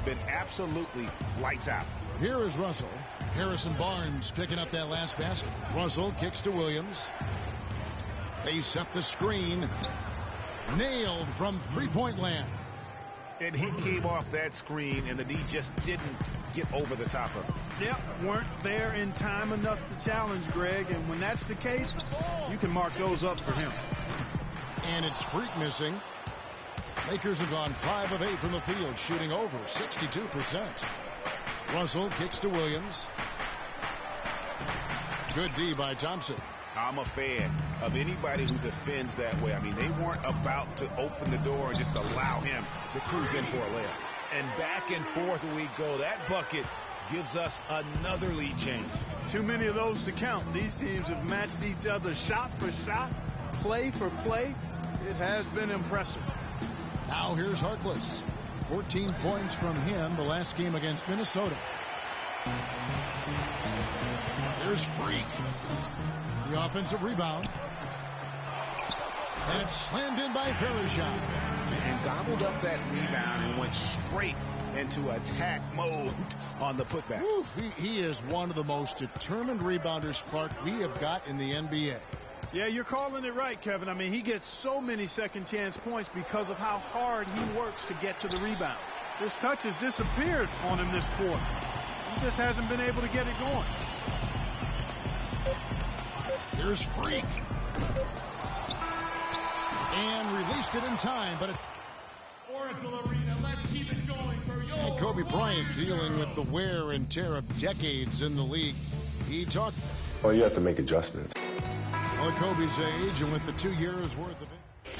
been absolutely lights out. Here is Russell. Harrison Barnes picking up that last basket. Russell kicks to Williams. They set the screen. Nailed from three-point land. And he came off that screen, and the D just didn't get over the top of it. Yep, weren't there in time enough to challenge Greg, and when that's the case, you can mark those up for him. And it's Freak missing. Lakers have gone 5 of 8 from the field, shooting over 62%. Russell kicks to Williams. Good D by Thompson. I'm a fan of anybody who defends that way. I mean, they weren't about to open the door and just allow him to cruise in for a layup. And back and forth we go. That bucket gives us another lead change. Too many of those to count. These teams have matched each other shot for shot, play for play. It has been impressive. Now here's Harkless. 14 points from him the last game against Minnesota. Here's Freak. The offensive rebound. And it's slammed in by Verejao. And gobbled up that rebound and went straight into attack mode on the putback. Oof, he is one of the most determined rebounders, Clark, we have got in the NBA. Yeah, you're calling it right, Kevin. I mean, he gets so many second chance points because of how hard he works to get to the rebound. His touch has disappeared on him this quarter. He just hasn't been able to get it going. Here's Freak. And released it in time, but Oracle Arena, let's keep it going for your Kobe Bryant dealing with the wear and tear of decades in the league. He talked. Well, you have to make adjustments. Well, Kobe's age, and with the 2 years worth of it.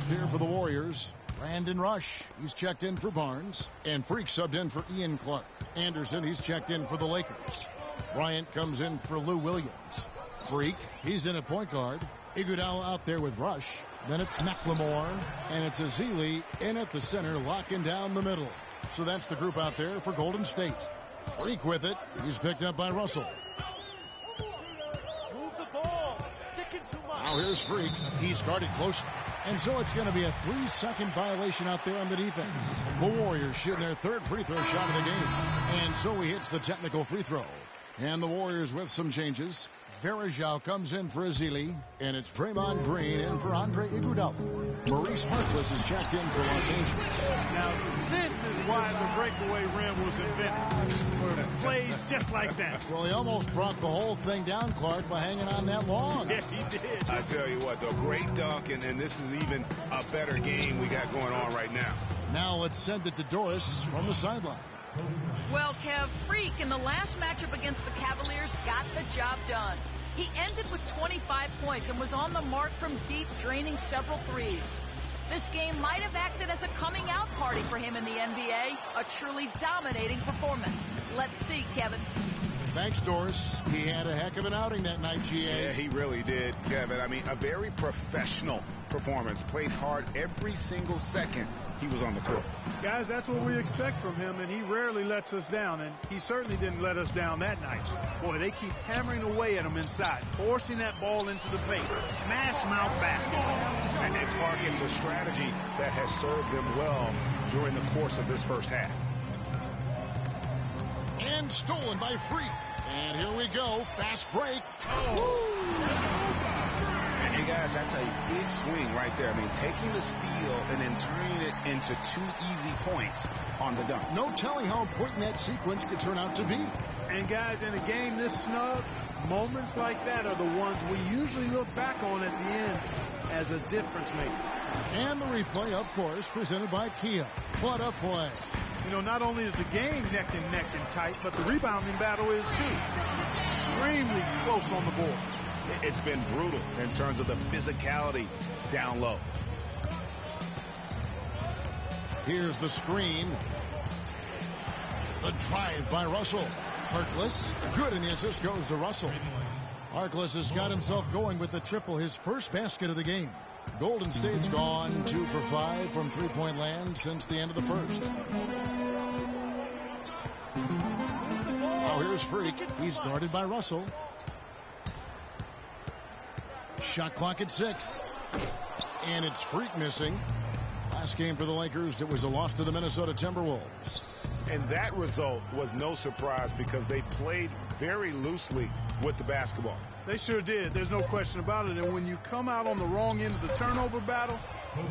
Here for the Warriors, Brandon Rush. He's checked in for Barnes. And Freak subbed in for Ian Clark. Anderson, he's checked in for the Lakers. Bryant comes in for Lou Williams. Freak, he's in at point guard. Iguodala out there with Rush. Then it's McLemore, and it's Ezeli in at the center, locking down the middle. So that's the group out there for Golden State. Freak with it. He's picked up by Russell. Now here's Freak. He's guarded close. And so it's going to be a 3-second violation out there on the defense. The Warriors shooting their third free throw shot of the game. And so he hits the technical free throw. And the Warriors with some changes. Verejao comes in for Ezeli. And it's Draymond Green in for Andre Iguodala. Maurice Harkless is checked in for Los Angeles. Now, this is why the breakaway rim was invented. For plays just like that. Well, he almost brought the whole thing down, Clark, by hanging on that long. Yeah, he did. I tell you what, though, great dunk, and this is even a better game we got going on right now. Now let's send it to Doris from the sideline. Well, Kev, Freak in the last matchup against the Cavaliers got the job done. He ended with 25 points and was on the mark from deep, draining several threes. This game might have acted as a coming-out party for him in the NBA. A truly dominating performance. Let's see, Kevin. Thanks, Doris. He had a heck of an outing that night, GA. Yeah, he really did, Kevin. I mean, a very professional performance. Played hard every single second he was on the court. Guys, that's what we expect from him, and he rarely lets us down, and he certainly didn't let us down that night. Boy, they keep hammering away at him inside, forcing that ball into the paint. Smash mouth basketball. And Clark, it's a strategy that has served them well during the course of this first half. And stolen by Freak. And here we go. Fast break. And guys, that's a big swing right there. I mean, taking the steal and then turning it into 2 easy points on the dunk. No telling how important that sequence could turn out to be. And guys, in a game this snug, moments like that are the ones we usually look back on at the end as a difference maker. And the replay, of course, presented by Kia. What a play. You know, not only is the game neck and tight, but the rebounding battle is too. Extremely close on the board. It's been brutal in terms of the physicality down low. Here's the screen. The drive by Russell. Harkless, good, and the assist goes to Russell. Harkless has got himself going with the triple, his first basket of the game. Golden State's gone 2 for 5 from three-point land since the end of the first. Now here's Freak. He's guarded by Russell. Shot clock at 6. And it's Freak missing. Last game for the Lakers, it was a loss to the Minnesota Timberwolves. And that result was no surprise because they played very loosely with the basketball. They sure did. There's no question about it. And when you come out on the wrong end of the turnover battle,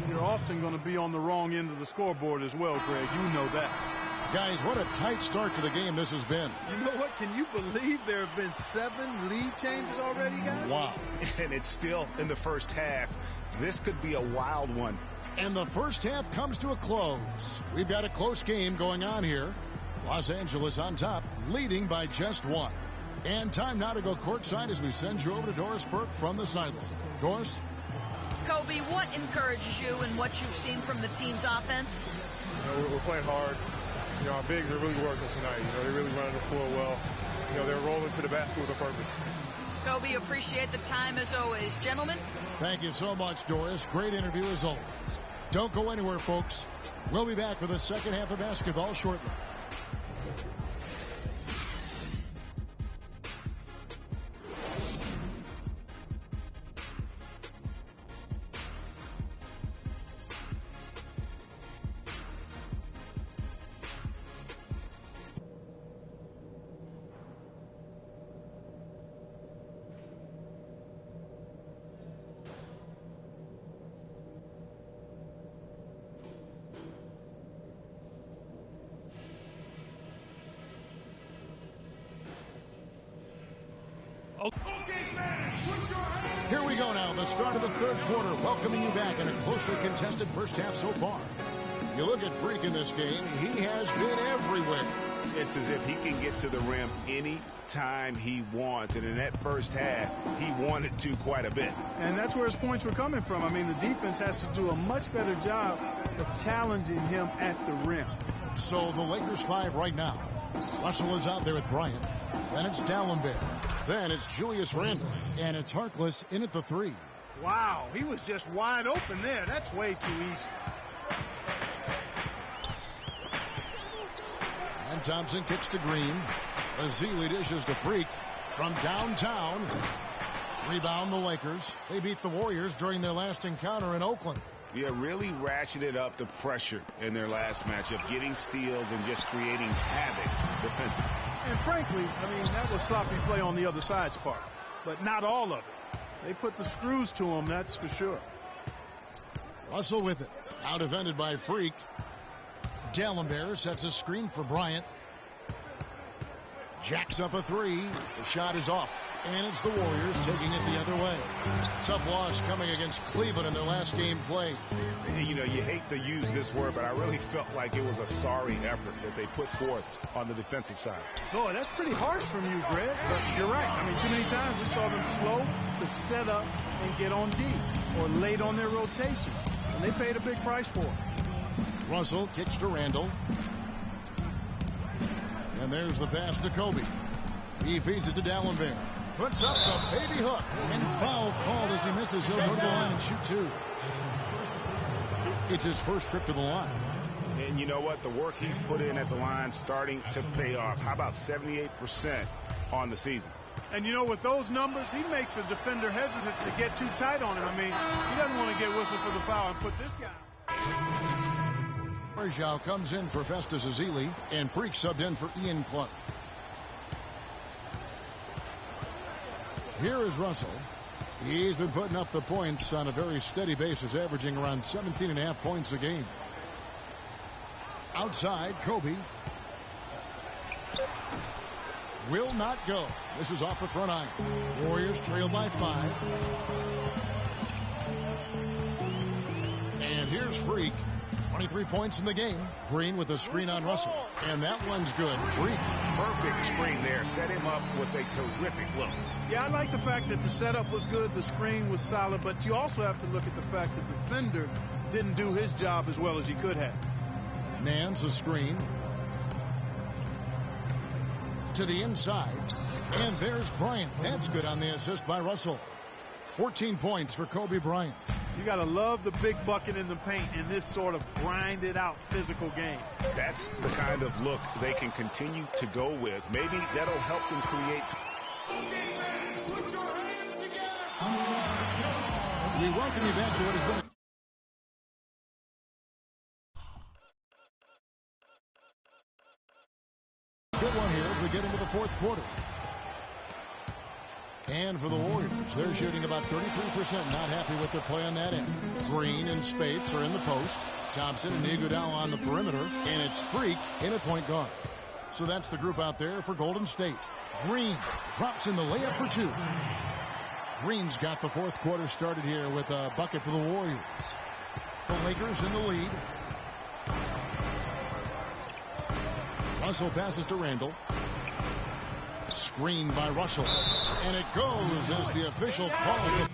you're often going to be on the wrong end of the scoreboard as well, Greg. You know that. Guys, what a tight start to the game this has been. You know what? Can you believe there have been 7 lead changes already, guys? Wow. And it's still in the first half. This could be a wild one. And the first half comes to a close. We've got a close game going on here. Los Angeles on top, leading by just 1. And time now to go courtside as we send you over to Doris Burke from the sideline. Doris? Kobe, what encourages you in what you've seen from the team's offense? We're playing hard. Our bigs are really working tonight. They're really running the floor well. They're rolling to the basket with a purpose. Kobe, appreciate the time as always. Gentlemen? Thank you so much, Doris. Great interview as always. Don't go anywhere, folks. We'll be back with the second half of basketball shortly. Here we go now, the start of the third quarter, welcoming you back in a closely contested first half so far. You look at Freak in this game, he has been everywhere. It's as if he can get to the rim any time he wants. And in that first half, he wanted to quite a bit. And that's where his points were coming from. I mean, the defense has to do a much better job of challenging him at the rim. So the Lakers 5 right now. Russell is out there with Bryant. Then it's Dallenberg. Then it's Julius Randle. And it's Harkless in at the 3. Wow, he was just wide open there. That's way too easy. And Thompson kicks to Green. Ezeli dishes to Freak from downtown. Rebound the Lakers. They beat the Warriors during their last encounter in Oakland. Yeah, really ratcheted up the pressure in their last matchup, getting steals and just creating havoc defensively. And frankly, I mean, that was sloppy play on the other side's part, but not all of it. They put the screws to him, that's for sure. Russell with it. Now defended by Freak. Dallenberg sets a screen for Bryant. Jacks up a 3. The shot is off. And it's the Warriors taking it the other way. Tough loss coming against Cleveland in their last game played. You hate to use this word, but I really felt like it was a sorry effort that they put forth on the defensive side. Boy, that's pretty harsh from you, Greg. But you're right. I mean, too many times we saw them slow to set up and get on D or late on their rotation. And they paid a big price for it. Russell kicks to Randle. And there's the pass to Kobe. He feeds it to Dallenberg. Puts up the baby hook. And foul called as he misses. He'll go to the line and shoot 2. It's his first trip to the line. And you know what? The work he's put in at the line starting to pay off. How about 78% on the season? And you know, with those numbers, he makes a defender hesitant to get too tight on him. I mean, he doesn't want to get whistled for the foul and put this guy. Varejao comes in for Festus Ezeli, and Freak subbed in for Ian Clark. Here is Russell. He's been putting up the points on a very steady basis, averaging around 17.5 points a game. Outside, Kobe. Will not go. This is off the front iron. Warriors trail by 5. And here's Freak. 23 points in the game. Green with a screen on Russell. And that one's good. Freak. Perfect screen there. Set him up with a terrific look. Yeah, I like the fact that the setup was good, the screen was solid, but you also have to look at the fact that the defender didn't do his job as well as he could have. Nance a screen. To the inside. And there's Bryant. That's good on the assist by Russell. 14 points for Kobe Bryant. You got to love the big bucket in the paint in this sort of grinded out physical game. That's the kind of look they can continue to go with. Maybe that'll help them create. We welcome you back to what has been a 2-1 here as we get into the fourth quarter. And for the Warriors, they're shooting about 33%. Not happy with their play on that end. Green and Spates are in the post. Thompson and Iguodala on the perimeter. And it's Freak in at point guard. So that's the group out there for Golden State. Green drops in the layup for 2. Green's got the fourth quarter started here with a bucket for the Warriors. The Lakers in the lead. Russell passes to Randall. Screen by Russell. And it goes as the official call.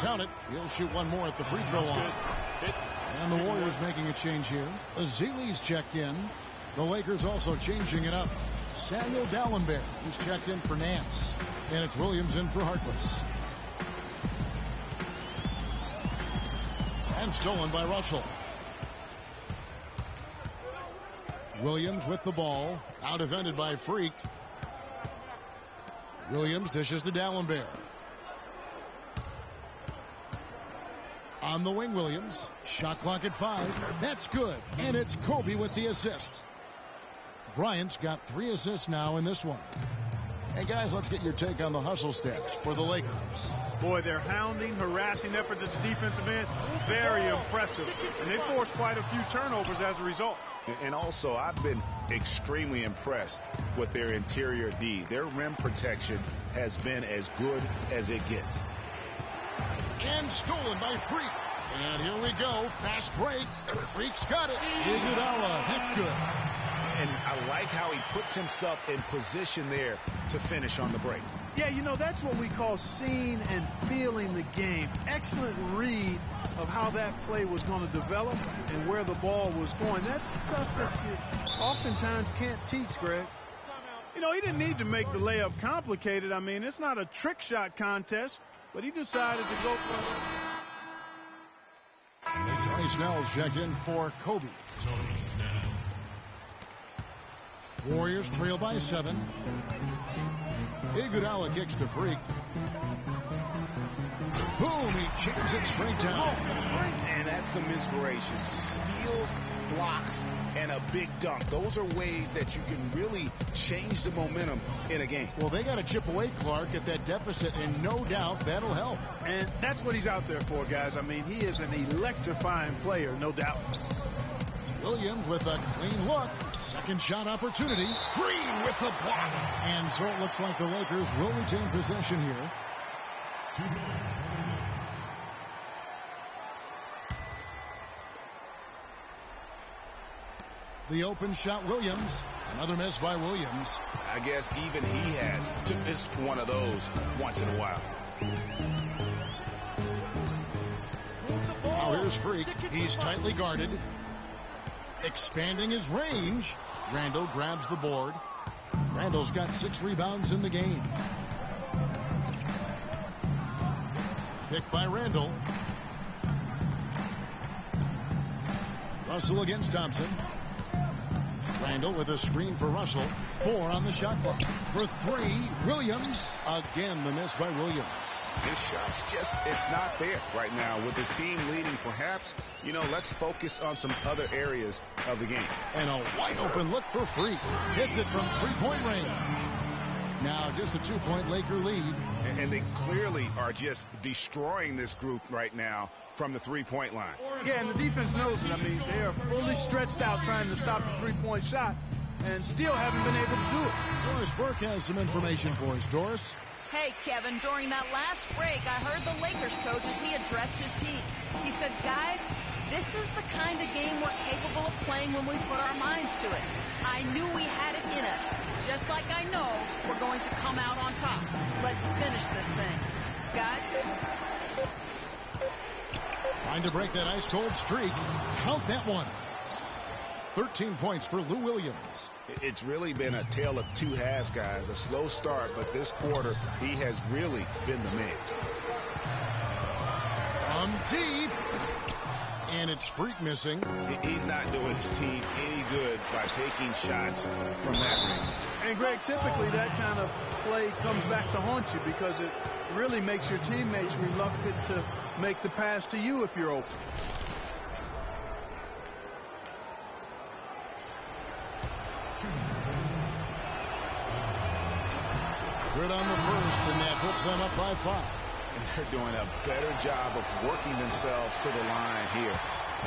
Count it. He'll shoot one more at the free throw line. And the Warriors making a change here. Azili's checked in. The Lakers also changing it up. Samuel Dalembert, who's checked in for Nance. And it's Williams in for Harkless. And stolen by Russell. Williams with the ball. Out defended by Freak. Williams dishes to Dalembert. On the wing, Williams. Shot clock at 5. That's good. And it's Kobe with the assist. Bryant's got 3 assists now in this one. Hey, guys, let's get your take on the hustle stats for the Lakers. Boy, their hounding, harassing effort at the defensive end, very impressive. And they forced quite a few turnovers as a result. And also, I've been extremely impressed with their interior D. Their rim protection has been as good as it gets. And stolen by Freak. And here we go. Fast break. Freak's got it. Iguodala. That's good. And I like how he puts himself in position there to finish on the break. Yeah, you know, that's what we call seeing and feeling the game. Excellent read of how that play was going to develop and where the ball was going. That's stuff that you oftentimes can't teach, Greg. You know, he didn't need to make the layup complicated. I mean, it's not a trick shot contest. But he decided to go for it. Tony Snell's checked in for Kobe. Warriors trail by 7. Iguodala kicks to Freak. Boom, he jams it straight down. And that's some inspiration. Steals, blocks, and a big dunk. Those are ways that you can really change the momentum in a game. Well, they got to chip away, Clark, at that deficit, and no doubt that'll help. And that's what he's out there for, guys. I mean, he is an electrifying player, no doubt. Williams with a clean look. Second shot opportunity. Green with the block. And so it looks like the Lakers will retain possession here. 2 minutes. The open shot, Williams. Another miss by Williams. I guess even he has to miss one of those once in a while. Now here's Freak. He's tightly guarded. Expanding his range. Randall grabs the board. Randall's got 6 rebounds in the game. Picked by Randall. Russell against Thompson. Randall with a screen for Russell. 4 on the shot clock. For 3, Williams. Again, the miss by Williams. His shot's just, it's not there right now. With his team leading, perhaps, you know, let's focus on some other areas of the game. And a wide open look for Freak. Hits it from 3-point range. Now just a 2-point Laker lead. And they clearly are just destroying this group right now from the 3-point line. Yeah, and the defense knows it. I mean, they are fully stretched out trying to stop the 3-point shot and still haven't been able to do it. Doris Burke has some information for us. Doris? Hey, Kevin, during that last break, I heard the Lakers coach as he addressed his team. He said, guys, this is the kind of game we're capable of playing when we put our minds to it. I knew we had it in us, just like I know we're going to come out on top. Let's finish this thing. Guys? Trying to break that ice-cold streak. Count that one. 13 points for Lou Williams. It's really been a tale of two halves, guys. A slow start, but this quarter, he has really been the man. From deep. And it's Freak missing. He's not doing his team any good by taking shots from that range. And, Greg, typically that kind of play comes back to haunt you because it really makes your teammates reluctant to make the pass to you if you're open. Good on the first, and that puts them up by 5. And they're doing a better job of working themselves to the line here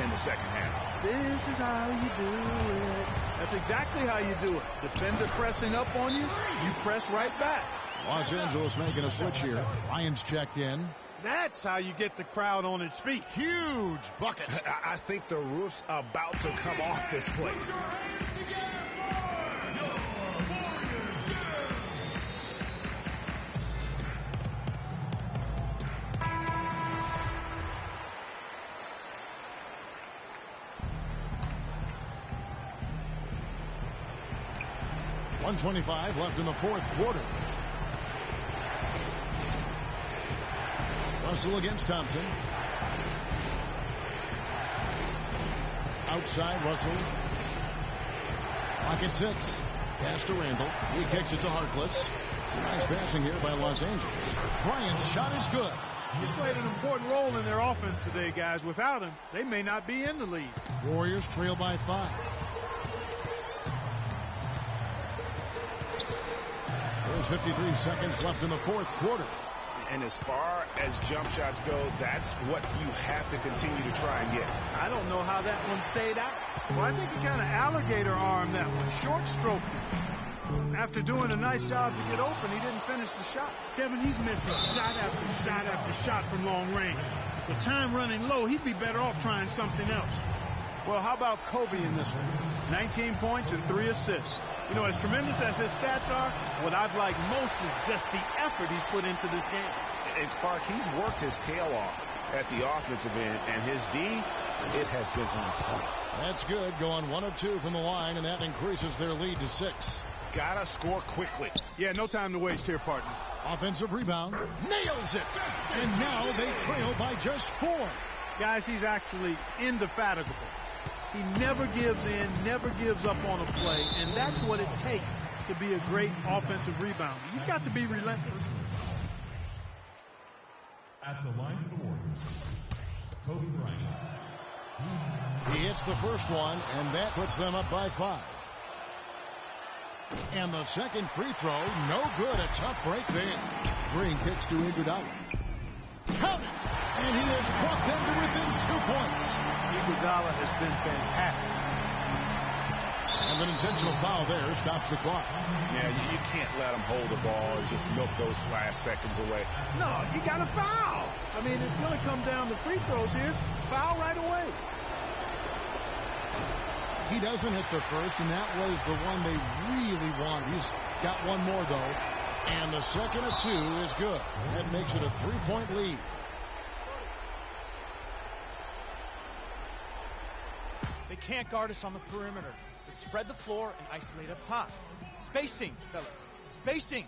in the second half. This is how you do it. That's exactly how you do it. Defender pressing up on you, you press right back. Los Angeles making a switch here. Ryan's checked in. That's how you get the crowd on its feet. Huge bucket. I think the roof's about to come off this place. 1:25 left in the fourth quarter. Russell against Thompson. Outside Russell. Clock at 6. Pass to Randall. He kicks it to Harkless. Nice passing here by Los Angeles. Bryant's shot is good. He's played an important role in their offense today, guys. Without him, they may not be in the lead. Warriors trail by 5. There's 53 seconds left in the fourth quarter. And as far as jump shots go, that's what you have to continue to try and get. I don't know how that one stayed out. Well, I think he kind of alligator armed that one. Short stroked it. After doing a nice job to get open, he didn't finish the shot. Kevin, he's missing shot after shot after shot from long range. With time running low, he'd be better off trying something else. Well, how about Kobe in this one? 19 points and 3 assists. You know, as tremendous as his stats are, what I've liked most is just the effort he's put into this game. And Clark, he's worked his tail off at the offensive end, and his D, it has been on point. That's good, going 1 of 2 from the line, and that increases their lead to 6. Gotta score quickly. Yeah, no time to waste here, partner. Offensive rebound, nails it, and now they trail by just 4. Guys, he's actually indefatigable. He never gives in, never gives up on a play, and that's what it takes to be a great offensive rebounder. You've got to be relentless. At the line for the Warriors, Kobe Bryant. He hits the first one, and that puts them up by 5. And the second free throw, no good. A tough break there. Green kicks to Iguodala. Count it! And he has brought them to within 2 points. Iguodala has been fantastic. And an intentional foul there stops the clock. Yeah, you can't let him hold the ball and just milk those last seconds away. No, you got to foul. I mean, it's going to come down to free throws here. Foul right away. He doesn't hit the first, and that was the one they really want. He's got one more, though. And the second of 2 is good. That makes it a 3-point lead. They can't guard us on the perimeter. Let's spread the floor and isolate up top. Spacing, fellas. Spacing.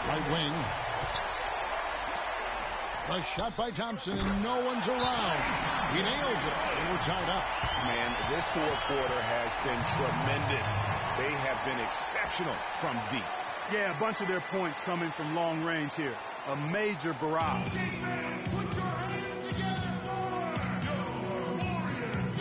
Right wing. The shot by Thompson, and no one's around. He nails it, and we're tied up. Man, this fourth quarter has been tremendous. They have been exceptional from deep. Yeah, a bunch of their points coming from long range here. A major barrage. Put your hands together for your Warriors.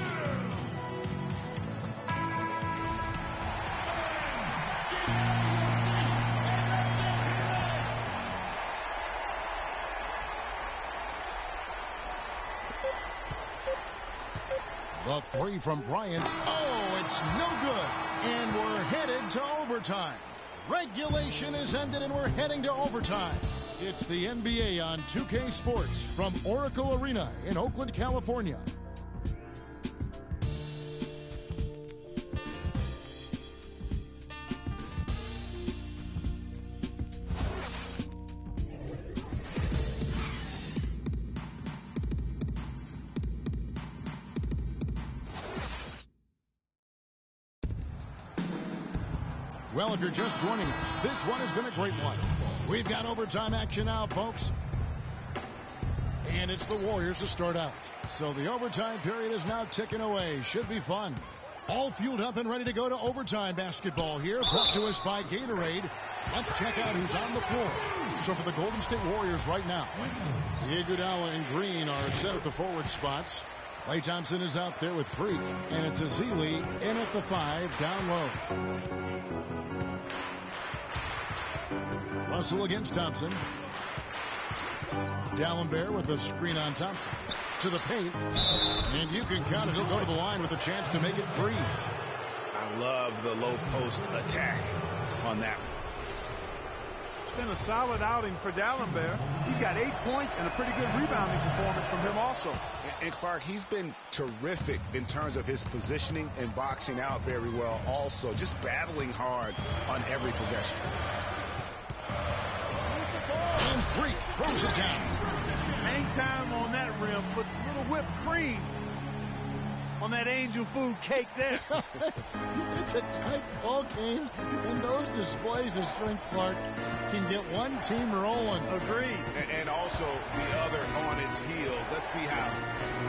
The 3 from Bryant. Oh, it's no good. And we're headed to overtime. Regulation is ended, and we're heading to overtime. It's the NBA on 2K Sports from Oracle Arena in Oakland, California. Well, if you're just joining us, this one has been a great one. We've got overtime action now, folks. And it's the Warriors to start out. So the overtime period is now ticking away. Should be fun. All fueled up and ready to go to overtime basketball here. Brought to us by Gatorade. Let's check out who's on the floor. So for the Golden State Warriors right now, Iguodala and Green are set at the forward spots. Klay Thompson is out there with Freak, and it's Ezeli in at the 5, down low. Russell against Thompson. Dalembert with a screen on Thompson. To the paint. And you can count it. He'll go to the line with a chance to make it 3. I love the low post attack on that one. It's been a solid outing for Dalembert. He's got 8 points and a pretty good rebounding performance from him also. And Clark, he's been terrific in terms of his positioning and boxing out very well also. Just battling hard on every possession. And Freak throws it down. Hang time on that rim, puts a little whipped cream on that angel food cake there. It's a tight ball game, and those displays of strength, Clark, can get one team rolling. Agreed. And also the other on its heels. Let's see how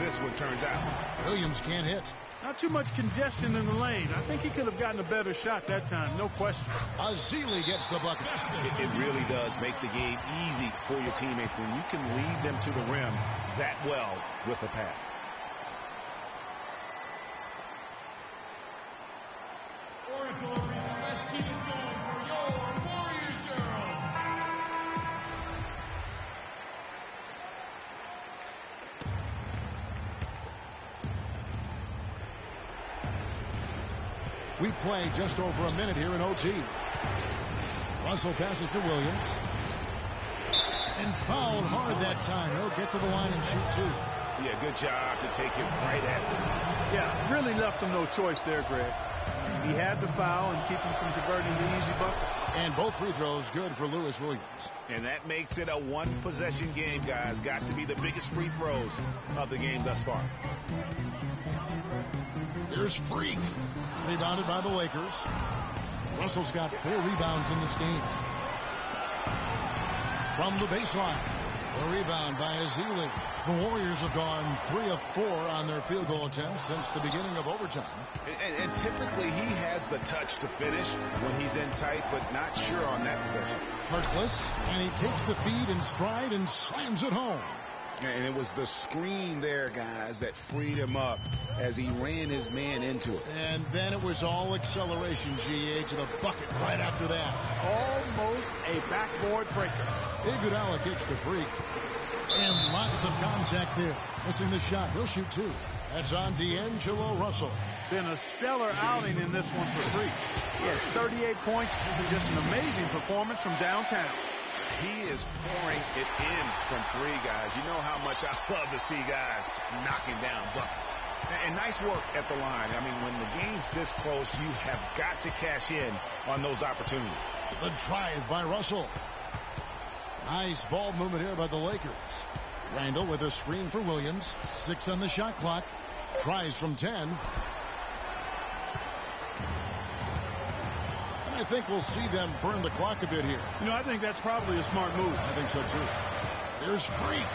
this one turns out. Williams can't hit. Not too much congestion in the lane. I think he could have gotten a better shot that time, no question. Ezeli gets the bucket. It really does make the game easy for your teammates when you can lead them to the rim that well with a pass. Oracle Arena, let's keep it going for your Warriors girls. We play just over a minute here in OT. Russell passes to Williams. And fouled hard that time. He'll get to the line and shoot 2. Yeah, good job to take it right at them. Yeah, really left him no choice there, Greg. He had to foul and keep him from converting the easy bucket. And both free throws good for Lewis Williams. And that makes it a one-possession game, guys. Got to be the biggest free throws of the game thus far. Here's Freak. Rebounded by the Lakers. Russell's got 4 rebounds in this game. From the baseline. The rebound by Ezeli. The Warriors have gone 3 of 4 on their field goal attempts since the beginning of overtime. And typically he has the touch to finish when he's in tight, but not sure on that possession. Harkless, and he takes the feed in stride and slams it home. And it was the screen there, guys, that freed him up as he ran his man into it. And then it was all acceleration, GA, to the bucket right after that. Almost a backboard breaker. Iguodala kicks the Freak. And lots of contact there. Missing the shot. He'll shoot 2. That's on D'Angelo Russell. Been a stellar outing in this one for Freak. He has 38 points. Just an amazing performance from downtown. He is pouring it in from 3, guys. You know how much I love to see guys knocking down buckets. And nice work at the line. I mean, when the game's this close, you have got to cash in on those opportunities. The drive by Russell. Nice ball movement here by the Lakers. Randall with a screen for Williams. 6 on the shot clock. Tries from 10. I think we'll see them burn the clock a bit here. You know, I think that's probably a smart move. I think so, too. There's Freak.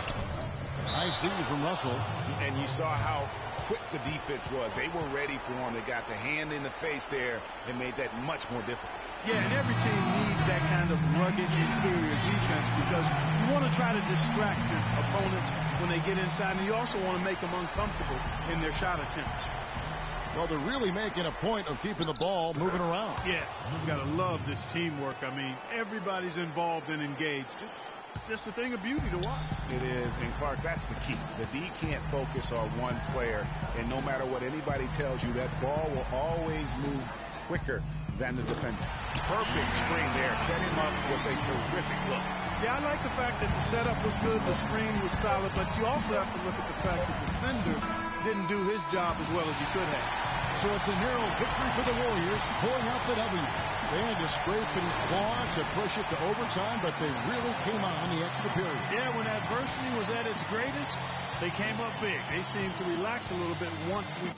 Nice D from Russell. And you saw how quick the defense was. They were ready for him. They got the hand in the face there and made that much more difficult. Yeah, and every team needs that kind of rugged interior defense because you want to try to distract your opponents when they get inside, and you also want to make them uncomfortable in their shot attempts. Well, they're really making a point of keeping the ball moving around. Yeah, you've got to love this teamwork. I mean, everybody's involved and engaged. It's just a thing of beauty to watch. It is, and Clark, that's the key. The D can't focus on one player, and no matter what anybody tells you, that ball will always move quicker than the defender. Perfect screen there. Set him up with a terrific look. Yeah, I like the fact that the setup was good, the screen was solid, but you also have to look at the fact that the defender didn't do his job as well as he could have. So it's a narrow victory for the Warriors, pulling out the W. They had to scrape and claw to push it to overtime, but they really came on the extra period. Yeah, when adversity was at its greatest, they came up big. They seemed to relax a little bit once we